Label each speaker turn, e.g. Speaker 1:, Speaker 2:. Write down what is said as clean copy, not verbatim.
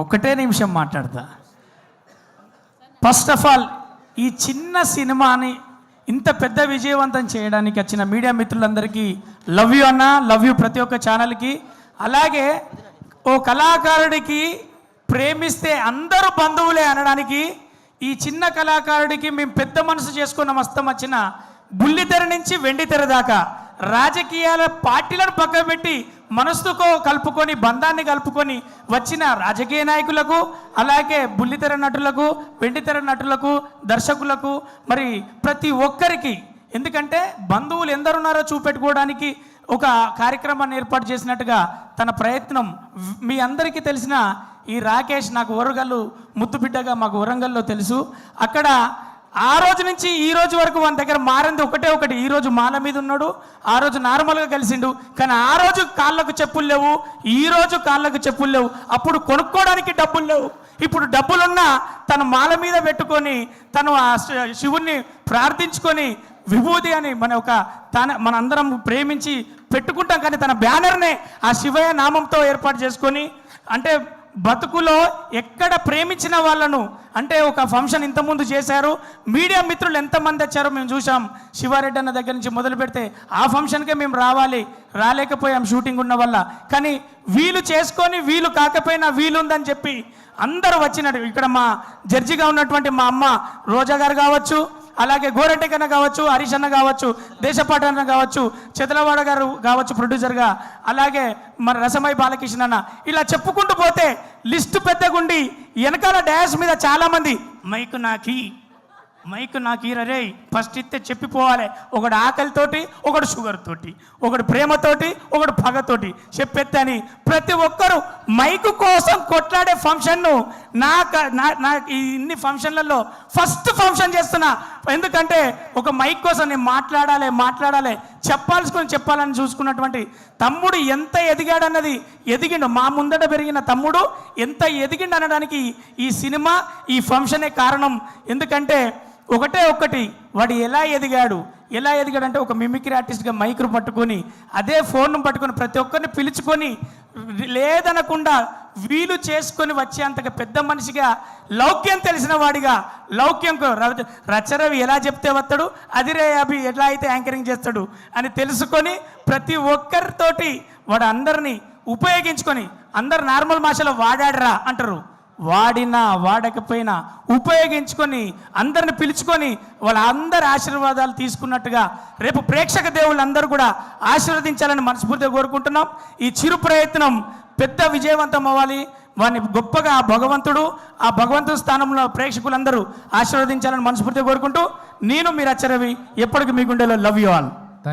Speaker 1: ఒకటే నిమిషం మాట్లాడతా. ఫస్ట్ ఆఫ్ ఆల్ ఈ చిన్న సినిమాని ఇంత పెద్ద విజయవంతం చేయడానికి వచ్చిన మీడియా మిత్రులందరికీ లవ్ యూ అన్న, లవ్ యూ ప్రతి ఒక్క ఛానల్కి. అలాగే ఓ కళాకారుడికి ప్రేమిస్తే అందరూ బంధువులే అనడానికి ఈ చిన్న కళాకారుడికి మేము పెద్ద మనసు చేసుకున్న మస్తం వచ్చిన బుల్లితెర నుంచి వెండితెర దాకా రాజకీయాల పార్టీలను పక్కబెట్టి మనసుతో కలుపుకొని బంధాన్ని కలుపుకొని వచ్చిన రాజకీయ నాయకులకు, అలాగే బుల్లితెర నటులకు, వెండితెర నటులకు, దర్శకులకు, మరి ప్రతి ఒక్కరికి, ఎందుకంటే బంధువులు ఎందరున్నారో చూపెట్టుకోవడానికి ఒక కార్యక్రమాన్ని ఏర్పాటు చేసినట్టుగా తన ప్రయత్నం. మీ అందరికీ తెలిసిన ఈ రాకేష్ నాకు వరంగల్ ముద్దుబిడ్డగా మాకు వరంగల్లో తెలుసు. అక్కడ ఆ రోజు నుంచి ఈ రోజు వరకు మన దగ్గర మారింది ఒకటి. ఈ రోజు మాల మీద ఉన్నాడు, ఆ రోజు నార్మల్గా కలిసిండు. కానీ ఆ రోజు కాళ్ళకు చెప్పులు లేవు, ఈ రోజు కాళ్ళకు చెప్పులు లేవు. అప్పుడు కొనుక్కోవడానికి డబ్బులు లేవు. ఇప్పుడు డబ్బులున్నా తను మాల మీద పెట్టుకొని తను ఆ శివుణ్ణి ప్రార్థించుకొని విభూతి అని మనందరం ప్రేమించి పెట్టుకుంటాం. కానీ తన బ్యానర్నే ఆ శివయ్య నామంతో ఏర్పాటు చేసుకొని, అంటే బతుకులో ఎక్కడ ప్రేమించిన వాళ్ళను, అంటే ఒక ఫంక్షన్ ఇంతకుముందు చేశారు. మీడియా మిత్రులు ఎంతమంది వచ్చారో మేము చూసాం. శివారెడ్డి అన్న దగ్గర నుంచి మొదలు పెడితే ఆ ఫంక్షన్కే మేము రాలేకపోయాం షూటింగ్ ఉన్న వల్ల. కానీ వీలు చేసుకొని వీలు కాకపోయినా వీలుందని చెప్పి అందరూ వచ్చినట్టు. ఇక్కడ మా జడ్జిగా ఉన్నటువంటి మా అమ్మ రోజా గారు కావచ్చు, అలాగే గోరెడ్డికన్న కావచ్చు, హరీష్ అన్న కావచ్చు, దేశపాటి అన్న కావచ్చు, చెదలవాడ గారు కావచ్చు ప్రొడ్యూసర్గా, అలాగే మరి రసమై బాలకృష్ణ అన్న, ఇలా చెప్పుకుంటూ పోతే లిస్టు పెద్దగుండి వెనకాల డాష్ మీద చాలామంది మైకు నాకు రే ఫస్ట్ ఇస్తే చెప్పిపోవాలి. ఒకడు ఆకలితోటి, ఒకడు షుగర్ తోటి, ఒకడు ప్రేమతోటి, ఒకడు పగతోటి చెప్పెత్తని ప్రతి ఒక్కరు మైకు కోసం కొట్లాడే ఫంక్షన్ను నాకు ఇన్ని ఫంక్షన్లలో ఫస్ట్ ఫంక్షన్ చేస్తున్నా. ఎందుకంటే ఒక మైక్ కోసం నేను మాట్లాడాలి చెప్పాలని చూసుకున్నటువంటి తమ్ముడు ఎంత ఎదిగాడన్నది ఎదిగిండు. మా ముందట పెరిగిన తమ్ముడు ఎంత ఎదిగిండు అనడానికి ఈ సినిమా, ఈ ఫంక్షనే కారణం. ఎందుకంటే ఒకటి వాడు ఎలా ఎదిగాడు అంటే ఒక మిమిక్రీ ఆర్టిస్ట్గా మైక్ను పట్టుకొని, అదే ఫోన్ను పట్టుకొని ప్రతి ఒక్కరిని పిలుచుకొని లేదనకుండా వీలు చేసుకొని వచ్చేంతగా పెద్ద మనిషిగా, లౌక్యం తెలిసిన వాడిగా, లౌక్యంకు రచరవి ఎలా చెప్తే వస్తాడు, అదిరే అభి ఎలా అయితే యాంకరింగ్ చేస్తాడు అని తెలుసుకొని ప్రతి ఒక్కరితోటి వాడు అందరినీ ఉపయోగించుకొని, అందరు నార్మల్ భాషలో వాడాడరా అంటారు, వాడినా వాడకపోయినా ఉపయోగించుకొని అందరిని పిలుచుకొని వాళ్ళందరి ఆశీర్వాదాలు తీసుకున్నట్టుగా రేపు ప్రేక్షక దేవుళ్ళందరూ కూడా ఆశీర్వదించాలని మనస్ఫూర్తిగా కోరుకుంటున్నాం. ఈ చిరు ప్రయత్నం పెద్ద విజయవంతం అవ్వాలి. వాడిని గొప్పగా ఆ భగవంతుడి స్థానంలో ప్రేక్షకులందరూ ఆశీర్వదించాలని మనస్ఫూర్తిగా కోరుకుంటూ, నేను మీ రచరవి, ఎప్పటికీ మీ గుండెలో లవ్ యూ ఆల్.